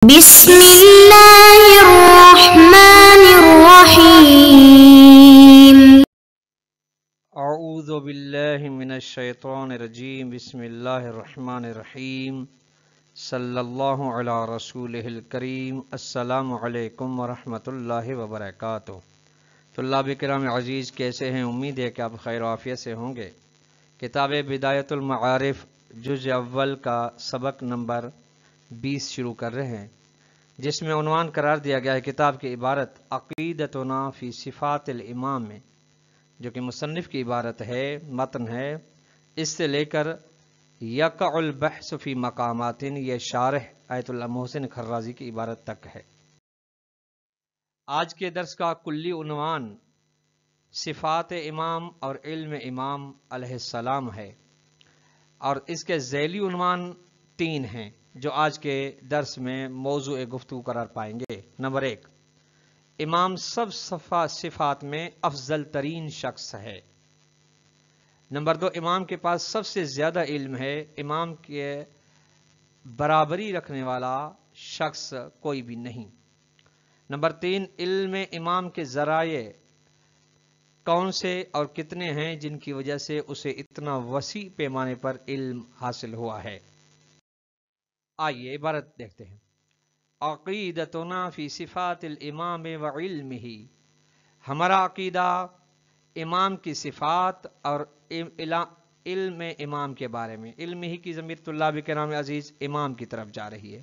بسم اللہ الرحمن الرحیم اعوذ باللہ من الشیطان الرجیم بسم اللہ الرحمن الرحیم صلی اللہ علی رسولہ الکریم السلام علیکم ورحمۃ اللہ وبرکاتہ۔ طلاب کرام عزیز، کیسے ہیں؟ امید ہے کہ آپ خیر و عافیت سے ہوں گے۔ کتاب بدایت المعارف جز اول کا سبق نمبر 20 شروع کر رہے ہیں، جس میں عنوان قرار دیا گیا ہے کتاب کی عبارت عقیدتنا فی صفات الامام میں، جو کہ مصنف کی عبارت ہے، متن ہے۔ اس سے لے کر یقع البحث فی مقامات، یہ شارح آیت اللہ محسن خرازی کی عبارت تک ہے۔ آج کے درس کا کلی عنوان صفات امام اور علم امام علیہ السلام ہے، اور اس کے ذیلی عنوان 3 ہیں جو آج کے درس میں موضوع گفتگو قرار پائیں گے۔ نمبر 1، امام سب صفات میں افضل ترین شخص ہے۔ نمبر 2، امام کے پاس سب سے زیادہ علم ہے، امام کے برابری رکھنے والا شخص کوئی بھی نہیں۔ نمبر 3، علم امام کے ذرائع کون سے اور کتنے ہیں جن کی وجہ سے اسے اتنا وسیع پیمانے پر علم حاصل ہوا ہے۔ آئیے عبارت دیکھتے ہیں۔ عقیدتنا فی صفات الامام وعلمہ، ہمارا عقیدہ امام کی صفات اور علم امام کے بارے میں۔ علم ہی کی ضمیر طلاب کرام عزیز امام کی طرف جا رہی ہے۔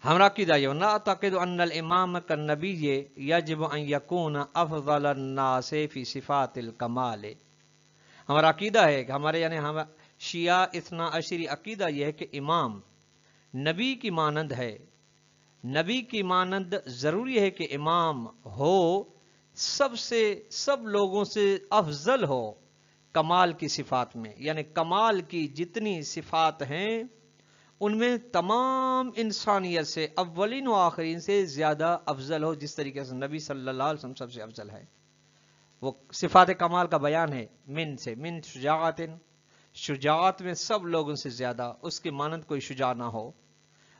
ہمارا عقیدہ یہ نعتقد ان الامام کالنبی یجب ان یکون افضل الناس فی صفات الکمال۔ ہمارا عقیدہ ہے کہ ہمارے یعنی ہم شیعہ اثنا عشری عقیدہ یہ ہے کہ امام نبی کی مانند ہے۔ نبی کی مانند ضروری ہے کہ امام ہو، سب لوگوں سے افضل ہو کمال کی صفات میں، یعنی کمال کی جتنی صفات ہیں ان میں تمام انسانیت سے اولین و آخرین سے زیادہ افضل ہو، جس طریقے سے نبی صلی اللہ علیہ وسلم سب سے افضل ہے۔ وہ صفات کمال کا بیان ہے، من شجاعت میں سب لوگوں سے زیادہ، اس کی مانند کوئی شجاع نہ ہو۔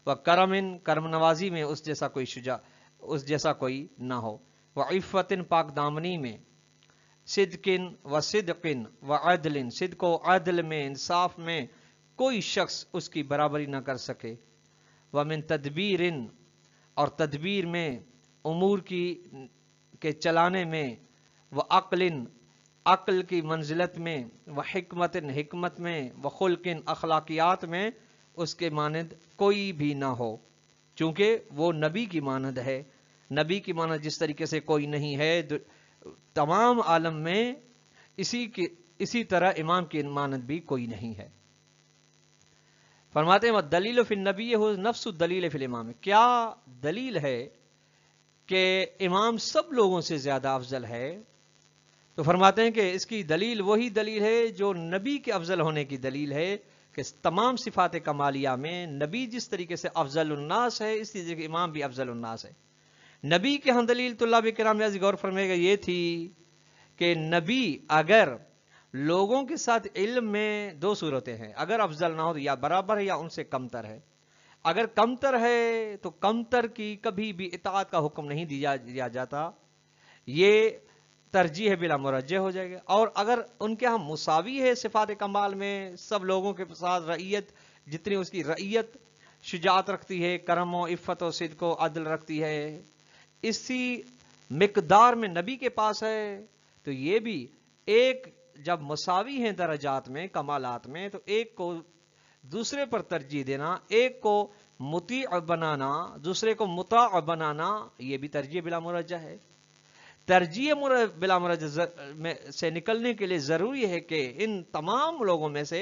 وہ کرم نوازی میں اس جیسا کوئی نہ ہو۔ وہ عفت پاک دامنی میں، صدق و عدل، صدق و عدل میں، انصاف میں کوئی شخص اس کی برابری نہ کر سکے۔ ومن تدبیر، اور تدبیر میں، امور کے چلانے میں، وہ عقل کی منزلت میں، وہ حکمت میں، وہ خلق اخلاقیات میں اس کے مانند کوئی بھی نہ ہو، چونکہ وہ نبی کی مانند ہے۔ نبی کی مانند جس طریقے سے کوئی نہیں ہے تمام عالم میں، اسی طرح امام کی مانند بھی کوئی نہیں ہے۔ فرماتے ہیں وَالدَّلِيلُ فِي النَّبِيِّ هُوَ نَفْسُ الدَّلِيلِ فِي الْإِمَامِ، کیا دلیل ہے کہ امام سب لوگوں سے زیادہ افضل ہے؟ تو فرماتے ہیں کہ اس کی دلیل وہی دلیل ہے جو نبی کے افضل ہونے کی دلیل ہے، کہ تمام صفات کمالیہ میں نبی جس طریقے سے افضل الناس ہے، اس طریقے سے امام بھی افضل الناس ہے۔ نبی کے ہاں دلیل طلاب کرام عزیز غور فرمائے گا یہ تھی کہ نبی اگر لوگوں کے ساتھ علم میں 2 صورتیں ہیں، اگر افضل نہ ہو تو یا برابر ہے یا ان سے کمتر ہے۔ اگر کمتر ہے تو کمتر کی کبھی بھی اطاعت کا حکم نہیں دیا جاتا، یہ ترجیح بلا مرجح ہو جائے گا۔ اور اگر ان کے ہاں مساوی ہے صفات کمال میں، سب لوگوں کے ساتھ رعیت، جتنی اس کی رعیت شجاعت رکھتی ہے، کرم و عفت و صدق و عدل رکھتی ہے، اسی مقدار میں نبی کے پاس ہے، تو یہ بھی ایک جب مساوی ہیں درجات میں، کمالات میں، تو ایک کو دوسرے پر ترجیح دینا، ایک کو مطیع بنانا، دوسرے کو مطاع بنانا، یہ بھی ترجیح بلا مرجح ہے۔ ترجیح بلا مرجح سے نکلنے کے لیے ضروری ہے کہ ان تمام لوگوں میں سے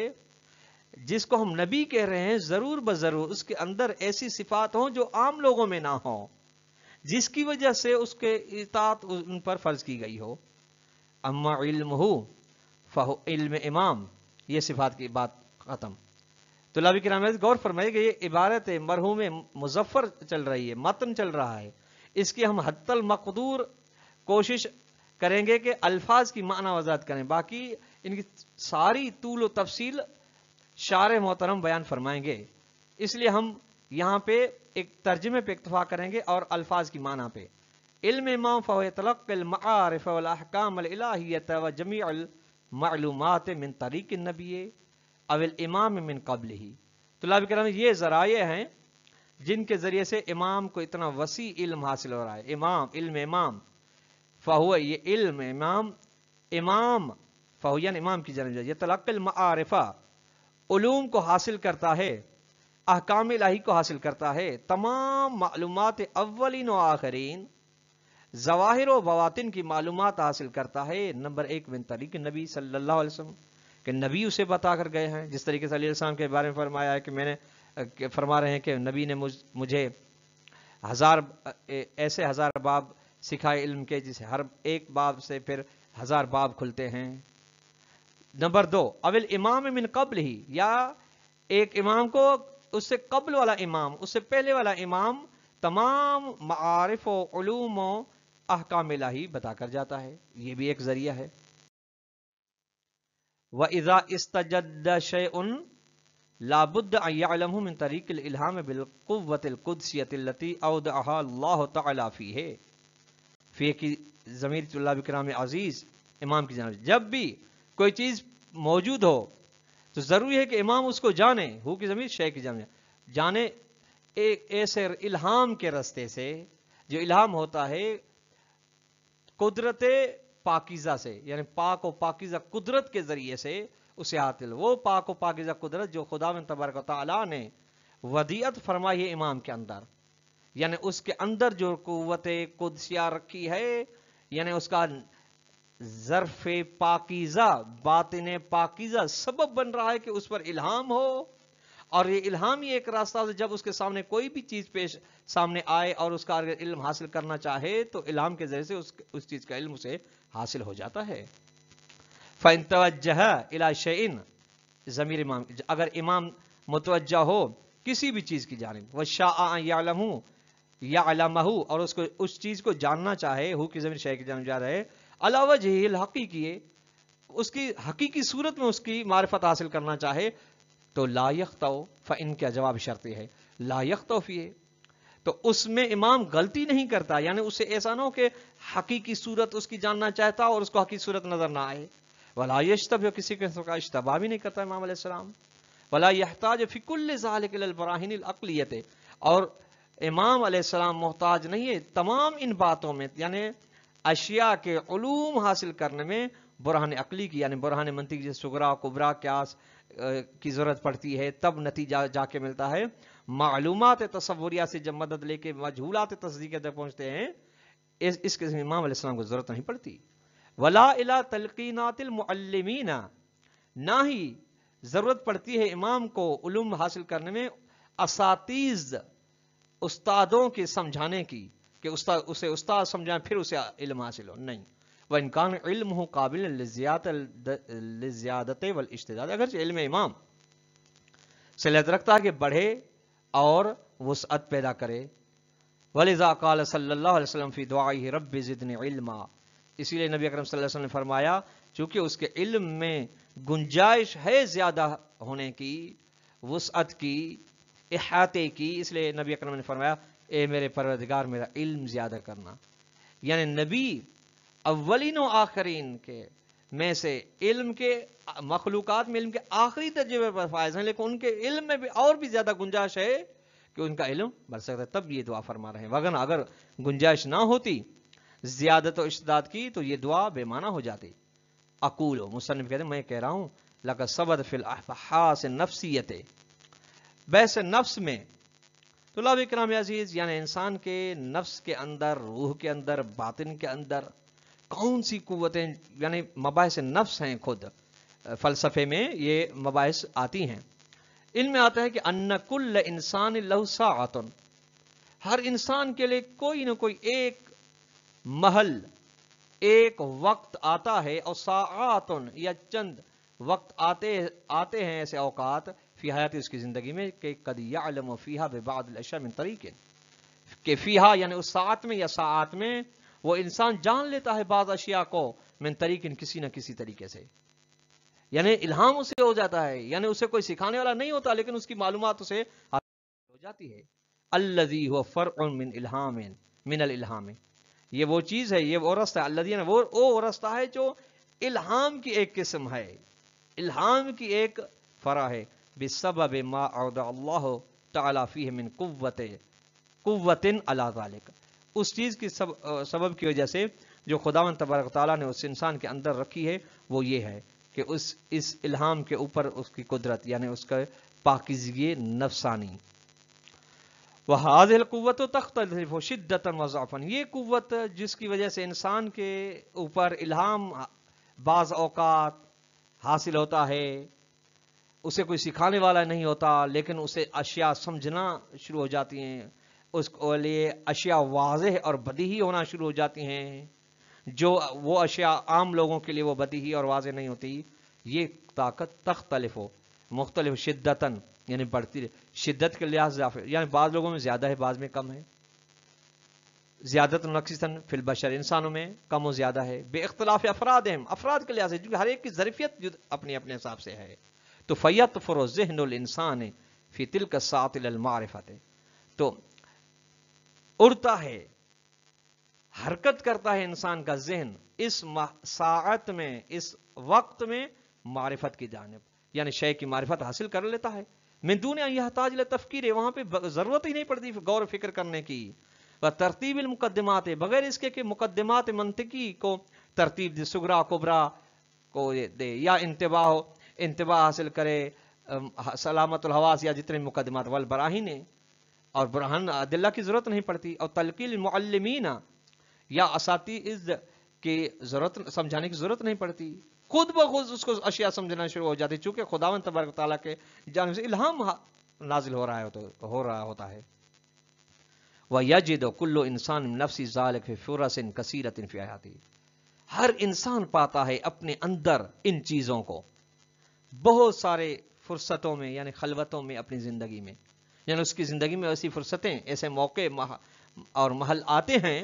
جس کو ہم نبی کہہ رہے ہیں، ضرور بضرور اس کے اندر ایسی صفات ہوں جو عام لوگوں میں نہ ہوں، جس کی وجہ سے اس کے اطاعت ان پر فرض کی گئی ہو۔ اما علمہ فہو علم امام، یہ صفات کی بات ختم۔ طلاب کرام غور فرمائے کہ یہ عبارت مرحوم مظفر چل رہی ہے، متن چل رہا ہے، اس کی ہم حتی المقدور کوشش کریں گے کہ الفاظ کی معنی وضاحت کریں، باقی ان کی ساری طول و تفصیل شارح محترم بیان فرمائیں گے۔ اس لیے ہم یہاں پہ ایک ترجمے پہ اکتفا کریں گے اور الفاظ کی معنی پہ. علم امام فهو يتلقى المعارف والاحکام الالہیۃ وجمیع المعلومات من طریق النبی او الامام من قبلہ. طلاب کرام یہ ذرائع ہیں جن کے ذریعے سے امام کو اتنا وسیع علم حاصل ہو رہا ہے. امام، علم امام، فہو یہ علم امام، امام فہو یعنی امام کی جانب سے یتلقى المعارف علوم کو حاصل کرتا ہے، احکام الہی کو حاصل کرتا ہے، تمام معلومات اولین و آخرین، ظواہر و بواطن کی معلومات حاصل کرتا ہے. نمبر ایک من طریق نبی صلی اللہ علیہ وسلم کہ نبی اسے بتا کر گئے ہیں. جس طریقے سے علیہ السلام کے بارے میں فرمایا ہے کہ میں نے فرما رہے ہیں کہ نبی نے مجھے ایسے ہزار باب سکھائے علم کے جسے ہر ایک باب سے پھر 1000 باب کھلتے ہیں. نمبر 2 اول امام من قبل ہی، یا ایک امام کو اس سے قبل والا امام، اس سے پہلے والا امام تمام معارف و علوم و احکام الہی بتا کر جاتا ہے. یہ بھی ایک ذریعہ ہے. وَإِذَا اسْتَجَدَّ شَيْءٌ لَا بُدَّ أَن يَعْلَمُهُ مِن طَرِيقِ الْإِلْهَامِ بِالْقُوَّةِ الْقُدْسِيَّةِ الَّتِي أَوْدَعَهَا اللَّهُ تَعَالَى فِيهِ. فی کی ضمیر طلاب کرام عزیز امام کی جانب، جب بھی کوئی چیز موجود ہو تو ضروری ہے کہ امام اس کو جانے. ہو کی ضمیر شے کی جانب جانے ایک ایسے الہام کے راستے سے جو الہام ہوتا ہے قدرت پاکیزہ سے، یعنی پاک و پاکیزہ قدرت کے ذریعے سے اسے حاصل. وہ پاک و پاکیزہ قدرت جو خداوند تبارک و تعالیٰ نے ودیعت فرمائی ہے امام کے اندر، یعنی اس کے اندر جو قوت قدسیہ رکھی ہے، یعنی اس کا ظرف پاکیزہ، باطن پاکیزہ سبب بن رہا ہے کہ اس پر الہام ہو. اور یہ الہام ہی ایک راستہ ہے، جب اس کے سامنے کوئی بھی چیز پیش سامنے آئے اور اس کا اگر علم حاصل کرنا چاہے تو الہام کے ذریعے سے اس چیز کا علم اسے حاصل ہو جاتا ہے. فَإِن تَوَجَّهَ إِلَى شَيْءٍ، ضمیر امام، اگر امام متوجہ ہو کسی بھی چیز کی جانب، وَشَاءَ أَن يَعْلَمَهُ، اور اس کو اس چیز کو جاننا چاہے، ہو کی ضمیر شے کی جانب جا رہے، عَلَى وَجْهِهِ الْحَقِيقِيِّ، اس کی حقیقی صورت میں اس کی معرفت حاصل کرنا چاہے تو لا یخطئ، فإن کا جواب شرطی ہے، لا یخطئ فیہ، تو اس میں امام غلطی نہیں کرتا. یعنی اسے ایسا نہ ہو کہ حقیقی صورت اس کی جاننا چاہتا اور اس کو حقیقی صورت نظر نہ آئے. ولا یشتبہ، کسی قسم کا اشتباہ بھی نہیں کرتا امام علیہ السلام. ولا یحتاج فی کل ذلک الی البراہین العقلیۃ، اور امام علیہ السلام محتاج نہیں ہے تمام ان باتوں میں، یعنی اشیاء کے علوم حاصل کرنے میں برہان عقلی کی، یعنی برہان منطق جیسے صغرا کبرا قیاس کی ضرورت پڑتی ہے، تب نتیجہ جا کے ملتا ہے. معلومات تصوریہ سے جب مدد لے کے مجہولات تصدیق تک پہنچتے ہیں، اس قسم امام علیہ السلام کو ضرورت نہیں پڑتی. ولا الی تلقینات المعلمین، نہ ہی ضرورت پڑتی ہے امام کو علوم حاصل کرنے میں اساتذ، استادوں کے سمجھانے کی، کہ اسے استاد سمجھائیں پھر اسے علم حاصل ہو. نہیں. وَإِن كَانَ عِلْمُهُ قَابِلًا لِلزِّيَادَةِ وَالِاشْتِدَادِ، اگرچہ علم امام صلاحیت رکھتا ہے کہ بڑھے اور وسعت پیدا کرے. وَلِذَا قَالَ صلی اللہ علیہ وسلم فی دعائہ رب زدنی علما، اسی لیے نبی اکرم صلی اللہ علیہ وسلم نے فرمایا چونکہ اس کے علم میں گنجائش ہے زیادہ ہونے کی، وسعت کی، احاطے کی، اس لیے نبی اکرم نے فرمایا اے میرے پروردگار میرا علم زیادہ کرنا. یعنی نبی اولین و آخرین کے میں سے علم کے مخلوقات میں علم کے آخری درجے پر فائز ہیں، لیکن ان کے علم میں بھی اور بھی زیادہ گنجائش ہے کہ ان کا علم بڑھ سکتا ہے، تب یہ دعا فرما رہے ہیں. وگرنہ اگر گنجائش نہ ہوتی زیادت و اشتداد کی تو یہ دعا بے معنی ہو جاتی. اقول، مصنف کہتے ہیں میں کہہ رہا ہوں، لقد ثبت فی الابحاث النفسیۃ، بحث نفس میں طلاب کرام عزیز، یعنی انسان کے نفس کے اندر، روح کے اندر، باطن کے اندر کون سی قوتیں، یعنی مباحث نفس ہیں. خود فلسفے میں یہ مباحث آتی ہیں. ان میں آتا ہے کہ ان کل انسان لہ ساعۃ، ہر انسان کے لیے کوئی نہ کوئی ایک محل، ایک وقت آتا ہے، اور ساعات یا چند وقت آتے ہیں ایسے اوقات فی حیات اس کی زندگی میں کہ قد یعلم فیہا ببعض الاشیاء من طریق، کہ فیہا یعنی اس ساعت میں یا ساعات میں وہ انسان جان لیتا ہے بعض اشیاء کو من طریق، کسی نہ کسی طریقے سے، یعنی الہام اسے ہو جاتا ہے، یعنی اسے کوئی سکھانے والا نہیں ہوتا لیکن اس کی معلومات اسے ہو جاتی ہے. الذی هو فرع من الہام من الالہام، یہ وہ چیز ہے، یہ وہ رستہ، الذی وہ رستہ ہے جو الہام کی ایک قسم ہے، الہام کی ایک فرع ہے. بسبب ما اودع اللہ تعالی فیہ من قوت علی ذالک، اس چیز کی سبب کی وجہ سے جو خداوند تبارک تعالیٰ نے اس انسان کے اندر رکھی ہے، وہ یہ ہے کہ اس الہام کے اوپر اس کی قدرت، یعنی اس کا پاکیزگی نفسانی. وَهَذِهِ الْقُوَّةُ تَخْتَلِفُ شِدَّةً وَضَعْفًا، یہ قوت جس کی وجہ سے انسان کے اوپر الہام بعض اوقات حاصل ہوتا ہے، اسے کوئی سکھانے والا نہیں ہوتا، لیکن اسے اشیاء سمجھنا شروع ہو جاتی ہیں، اس کو لیے اشیاء واضح اور بدیہی ہونا شروع ہو جاتی ہیں، جو وہ اشیاء عام لوگوں کے لیے وہ بدیہی اور واضح نہیں ہوتی. یہ طاقت تختلف ہو مختلف شدتاً، یعنی بڑھتی شدت کے لحاظ سے، یعنی بعض لوگوں میں زیادہ ہے، بعض میں کم ہے. زیادت نقصاً فی البشر، انسانوں میں کم و زیادہ ہے. بے اختلاف افرادہم، افراد کے لحاظ سے، ہر ایک کی ظرفیت اپنے اپنے حساب سے ہے. تو فیطفر ذہن الانسان فی تلک الساعۃ الی المعرفۃ، تو اڑتا ہے، حرکت کرتا ہے انسان کا ذہن اس ساعت میں، اس وقت میں معرفت کی جانب، یعنی شے کی معرفت حاصل کر لیتا ہے. من دون ان یحتاج الی تفکیر، وہاں پہ ضرورت ہی نہیں پڑتی غور و فکر کرنے کی. و ترتیب المقدمات، بغیر اس کے کہ مقدمات منطقی کو ترتیب دے، صغرا کبرا کو دے، یا انتباہ حاصل کرے، سلامت الحواس یا جتنے مقدمات والبراہین، اور برہان ادلہ کی ضرورت نہیں پڑتی. اور تلقین المعلمین، یا اساتذہ کی ضرورت، سمجھانے کی ضرورت نہیں پڑتی، خود بخود اس کو اشیاء سمجھنا شروع ہو جاتی، چونکہ خداوند تبارک تعالیٰ کے جانب سے الہام نازل ہو رہا ہوتا ہے. وَيَجِدُ كُلُّ إِنسَانٍ مِّن نَفْسِ ذَلِكَ فِي فُرَصٍ كَثِيرَةٍ فِي حَيَاتِهِ، ہر انسان پاتا ہے اپنے اندر ان چیزوں کو بہت سارے فرصتوں میں، یعنی خلوتوں میں اپنی زندگی میں، یعنی اس کی زندگی میں ایسی فرصتیں، ایسے موقع اور محل آتے ہیں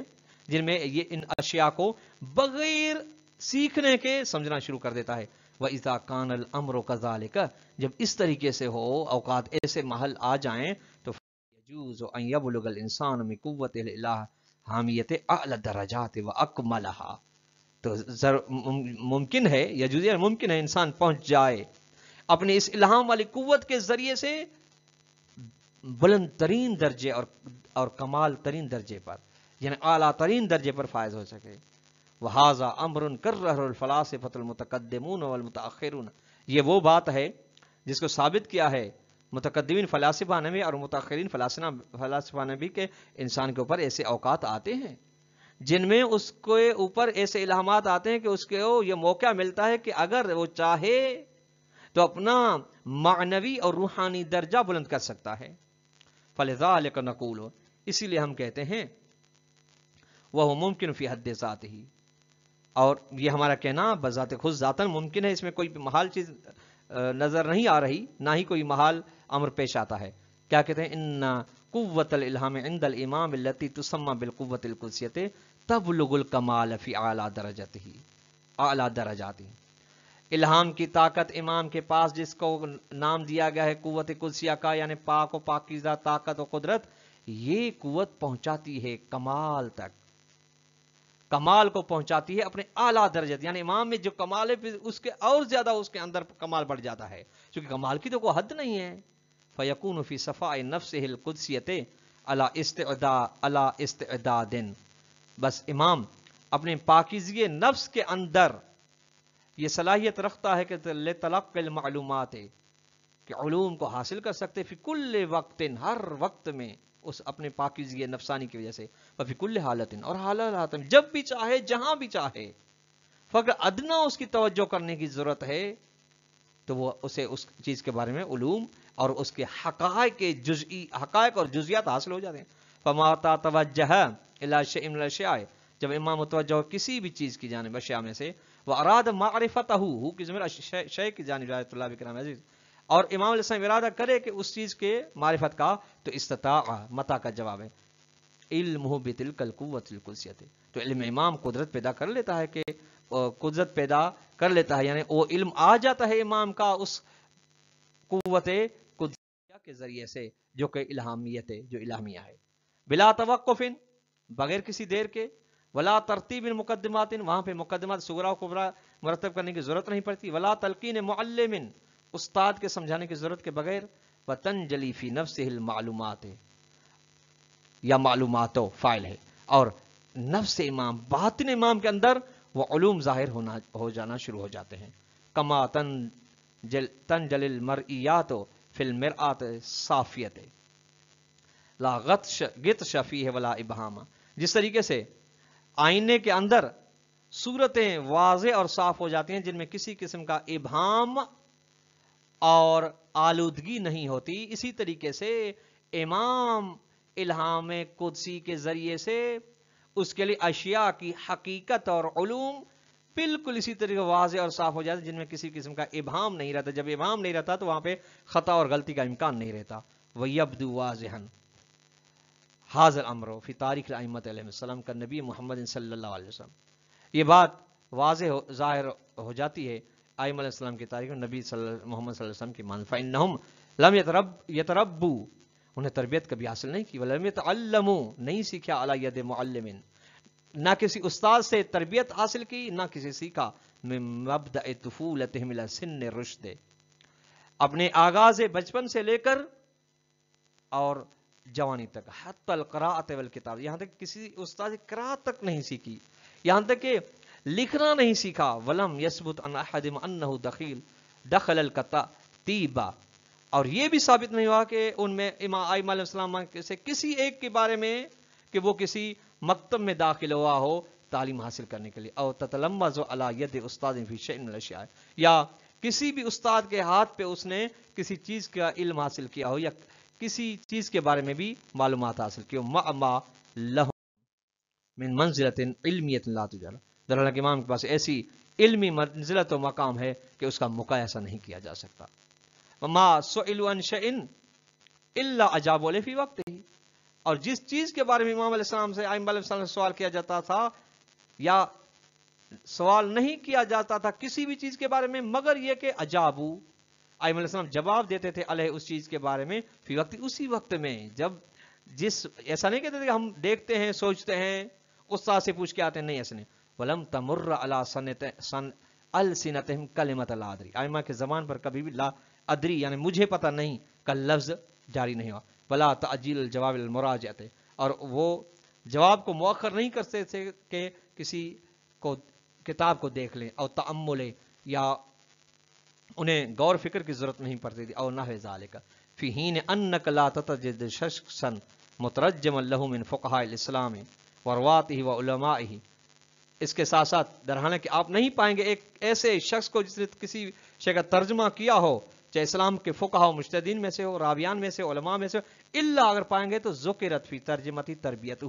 جن میں یہ ان اشیاء کو بغیر سیکھنے کے سمجھنا شروع کر دیتا ہے. وَإِذَا كَانَ الْأَمْرُ كَذَلِكَ، جب اس طریقے سے ہو، اوقات ایسے محل آ جائیں، تو يَجُوزُ أَن يَبْلُغَ الْإِنسَانُ مِن قُوَّةِ الْإِلْهَامِيَّةِ أَعْلَى الدَّرَجَاتِ وَأَكْمَلَهَا، تو ممکن ہے، یجوز ممکن ہے انسان پہنچ جائے اپنی اس الہام والی قوت کے ذریعے سے بلند ترین درجے اور کمال ترین درجے پر، یعنی اعلیٰ ترین درجے پر فائز ہو سکے. وَهَذَا أَمْرٌ كَرَّرَهُ الْفَلَاسِفَةُ الْمُتَقَدِّمُونَ وَالْمُتَأَخِّرُونَ، یہ وہ بات ہے جس کو ثابت کیا ہے متقدمین فلاسفہ نے بھی اور متأخرین فلاسفہ نے بھی، کہ انسان کے اوپر ایسے اوقات آتے ہیں جن میں اس کے اوپر ایسے الہامات آتے ہیں کہ اس کو یہ موقع ملتا ہے کہ اگر وہ چاہے تو اپنا معنوی اور روحانی درجہ بلند کر سکتا ہے. فَلِذَلِكَ نَقُولُ، اسی لیے ہم کہتے ہیں وہ ممکن فی حد ذات ہی، اور یہ ہمارا کہنا بذات خود ذاتاً ممکن ہے، اس میں کوئی محال چیز نظر نہیں آ رہی، نہ ہی کوئی محال امر پیش آتا ہے. کیا کہتے ہیں؟ ان قوت الالہام عند الامام التي تسمى بالقوة القدسیہ تبلغ الکمال فی اعلیٰ درجاتی. الہام کی طاقت امام کے پاس جس کو نام دیا گیا ہے قوت قدسیہ کا، یعنی پاک و پاکیزہ طاقت و قدرت، یہ قوت پہنچاتی ہے کمال تک، کمال کو پہنچاتی ہے اپنے اعلیٰ درجات، یعنی امام میں جو کمال ہے پھر اس کے اور زیادہ اس کے اندر کمال بڑھ جاتا ہے، کیونکہ کمال کی تو کوئی حد نہیں ہے. فَيَكُونُ فِي صَفَاءِ نَفْسِهِ الْقُدْسِيَّةِ عَلَى اسْتِعْدَادٍ، بس امام اپنے پاکیزگی نفس کے اندر یہ صلاحیت رکھتا ہے کہ لِتَلَقِّ الْمَعْلُومَاتِ، کہ علوم کو حاصل کر سکتے، فی کل وقت، ہر وقت میں، اس اپنے پاکیزگی نفسانی کی وجہ سے، فی کل حالت، اور حالات میں جب بھی چاہے جہاں بھی چاہے، فقط ادنا اس کی توجہ کرنے کی ضرورت ہے تو وہ اسے اس چیز کے بارے میں علوم اور اس کے حقائق اور جزئیات حاصل ہو جاتے ہیں. فما توجہ الی شیء من الاشیاء، جب امام متوجہ ہو کسی بھی چیز کی جانب اشیاء میں سے، واراد معرفتہ، ہو کی ضمیر شیء کی جانب رحمۃ اللہ کرام عزیز، اور امام علیہ السلام ارادہ کرے کہ اس چیز کے معرفت کا، تو استطاع متا کا جواب ہے علمہ بتلک القوۃ القدسیہ، تو علم امام قدرت پیدا کر لیتا ہے، کہ قدرت پیدا کر لیتا ہے، یعنی وہ علم آ جاتا ہے امام کا اس قوت قدسیہ کے ذریعے سے جو کہ الہامیت ہے، جو الہامیہ ہے، بلا توقفن، بغیر کسی دیر کے، ولا ترتیب مقدمات، وہاں پہ مقدمات صغرا و کبرا مرتب کرنے کی ضرورت نہیں پڑتی، ولا تلقین معلم، استاد کے سمجھانے کی ضرورت کے بغیر، وتنجلی فی نفسہ المعلومات، یا معلوماتو فائل ہے، اور نفس امام، باطن امام کے اندر وہ علوم ظاہر ہو جانا شروع ہو جاتے ہیں، کما تنجل المرئیات فی المرآت صافیت لا غطش فیہ ولا ابہام، جس طریقے سے آئینے کے اندر صورتیں واضح اور صاف ہو جاتی ہیں جن میں کسی قسم کا ابہام اور آلودگی نہیں ہوتی، اسی طریقے سے امام الہام قدسی کے ذریعے سے اس کے لیے اشیاء کی حقیقت اور علوم بالکل اسی طریقے واضح اور صاف ہو جاتے جن میں کسی قسم کا ابہام نہیں رہتا، جب ابہام نہیں رہتا تو وہاں پہ خطا اور غلطی کا امکان نہیں رہتا، وَيَبْدُو وَاضِحًا حاضر الامر فی تاریخ الائمۃ علیہ السلام کا نبی محمد صلی اللہ علیہ وسلم، یہ بات واضح ظاہر ہو جاتی ہے ائمہ علیہ السلام کی تاریخ محمد صلی اللہ علیہ وسلم کی مان، فإنہم لم یتربوا، انہیں تربیت کبھی حاصل نہیں کی، ولم یتعلموا، نہیں سیکھا علی ید معلم، نہ کسی استاد سے تربیت حاصل کی، نہ کسی سیکھا، من مبدأ طفولتہم الی سن الرشد، اپنے آغاز بچپن سے لے کر اور جوانی تک، حتی القراءۃ والکتاب، یہاں تک کسی استاد قراءت تک نہیں سیکھی، یہاں تک کہ لکھنا نہیں سیکھا، ولم یثبت عن احد انہ دخل الکتیبہ، اور یہ بھی ثابت نہیں ہوا کہ ان میں امام ائمہ علیہ السلام سے کسی ایک کے بارے میں کہ وہ کسی مکتب میں داخل ہوا ہو تعلیم حاصل کرنے کے لیے، او تتلمذ علی ید استاد فی شیء من الاشیاء، یا کسی بھی استاد کے ہاتھ پہ اس نے کسی چیز کا علم حاصل کیا ہو یا کسی چیز کے بارے میں بھی معلومات حاصل کی ہو، ما لہ من منزلۃ علمیۃ لا تجر، درحالانکہ امام کے پاس ایسی علمی منزلت و مقام ہے کہ اس کا مقایسہ نہیں کیا جا سکتا، وما سئلوا عن شیء الا اجابوا علیہ فی وقتہ، اور جس چیز کے بارے میں امام علیہ السلام سے ائمہ علیہ السلام سے سوال کیا جاتا تھا یا سوال نہیں کیا جاتا تھا کسی بھی چیز کے بارے میں مگر یہ کہ اجابو، ائمہ علیہ السلام جواب دیتے تھے علیہ اس چیز کے بارے میں، فی وقت، اسی وقت میں، جب جس، ایسا نہیں کہتے تھے کہ ہم دیکھتے ہیں سوچتے ہیں استاد سے پوچھ کے آتے ہیں، نہیں ایسا نہیں، ولم تمر علی سن السنتہم کلمۃ لا ادری، ائمہ کے زبان پر کبھی بھی لا ادری یعنی مجھے پتہ نہیں کا لفظ جاری نہیں ہوا، ولا تعجیل الجواب المراجعۃ، اور وہ جواب کو مؤخر نہیں کرتے تھے کہ کسی کو کتاب کو دیکھ لیں، اور تأمل، یا انہیں غور فکر کی ضرورت نہیں پڑتی تھی، اور نحو ذالک فی حین انک لا تتجد شخصا مترجما له من فقہاء الاسلام ورواته وعلمائه، اس کے ساتھ ساتھ درحالہ کہ آپ نہیں پائیں گے ایک ایسے شخص کو جس نے کسی شے کا ترجمہ کیا ہو، چاہے اسلام کے فقہاء و مجتہدین میں سے ہو، راویان میں سے، علماء میں سے ہو، الا اگر پائیں گے تو ذکرت فی ترجمتی تربیتہ،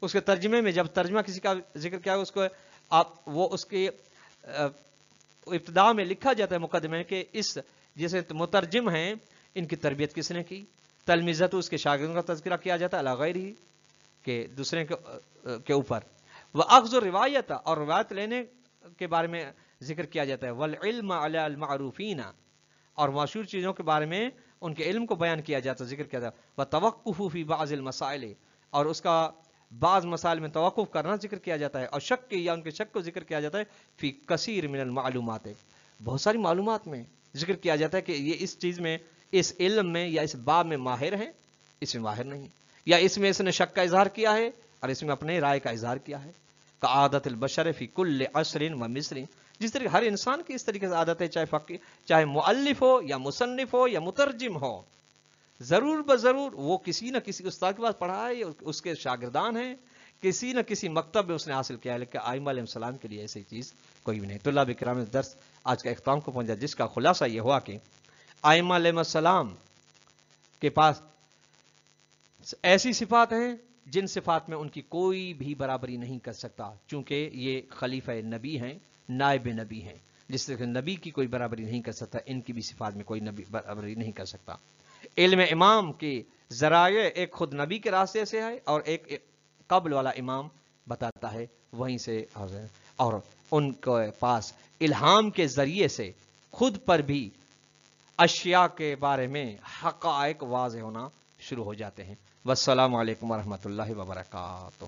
اس کے ترجمے میں جب ترجمہ کسی کا ذکر کیا اس کو آپ وہ اس کے ابتدا میں لکھا جاتا ہے مقدمے میں کہ اس جیسے مترجم ہیں ان کی تربیت کس نے کی، تلمیذت، اس کے شاگردوں کا تذکرہ کیا جاتا ہے علی غیرہ، کہ دوسرے کے اوپر، واخذ الروایت، اور روایت لینے کے بارے میں ذکر کیا جاتا ہے، والعلم علی المعروفین، اور مشہور چیزوں کے بارے میں ان کے علم کو بیان کیا جاتا ہے، ذکر کیا جاتا ہے، وتوقف فی بعض المسائل، اور اس کا بعض مسائل میں توقف کرنا ذکر کیا جاتا ہے، اور شک یا ان کے شک کو ذکر کیا جاتا ہے، فی کثیر من المعلومات، بہت ساری معلومات میں ذکر کیا جاتا ہے کہ یہ اس چیز میں، اس علم میں یا اس باب میں ماہر ہیں، اس میں ماہر نہیں، یا اس میں اس نے شک کا اظہار کیا ہے اور اس میں اپنے رائے کا اظہار کیا ہے، کعادت البشر فی کل عصر و مصر، جس طرح ہر انسان کی اس طریقے سے عادت ہے، چاہے فقی، چاہے مؤلف ہو یا مصنف ہو یا مترجم ہو، ضرور بضرور وہ کسی نہ کسی استاد کے پاس پڑھا ہے، اس کے شاگردان ہیں، کسی نہ کسی مکتب میں اس نے حاصل کیا ہے، لیکن ائمہ علیہ السلام کے لیے ایسی چیز کوئی بھی نہیں۔ طلاب کرام، درس آج کا اختتام کو پہنچا، جس کا خلاصہ یہ ہوا کہ ائمہ علیہ السلام کے پاس ایسی صفات ہیں جن صفات میں ان کی کوئی بھی برابری نہیں کر سکتا، چونکہ یہ خلیفہ نبی ہیں، نائب نبی ہیں، جس طرح نبی کی کوئی برابری نہیں کر سکتا، ان کی بھی صفات میں کوئی نبی برابری نہیں کر سکتا۔ علم امام کے ذرائع ایک خود نبی کے راستے سے ہے اور ایک قبل والا امام بتاتا ہے وہیں سے، اور ان کے پاس الہام کے ذریعے سے خود پر بھی اشیاء کے بارے میں حقائق واضح ہونا شروع ہو جاتے ہیں۔ والسلام علیکم ورحمۃ اللہ وبرکاتہ۔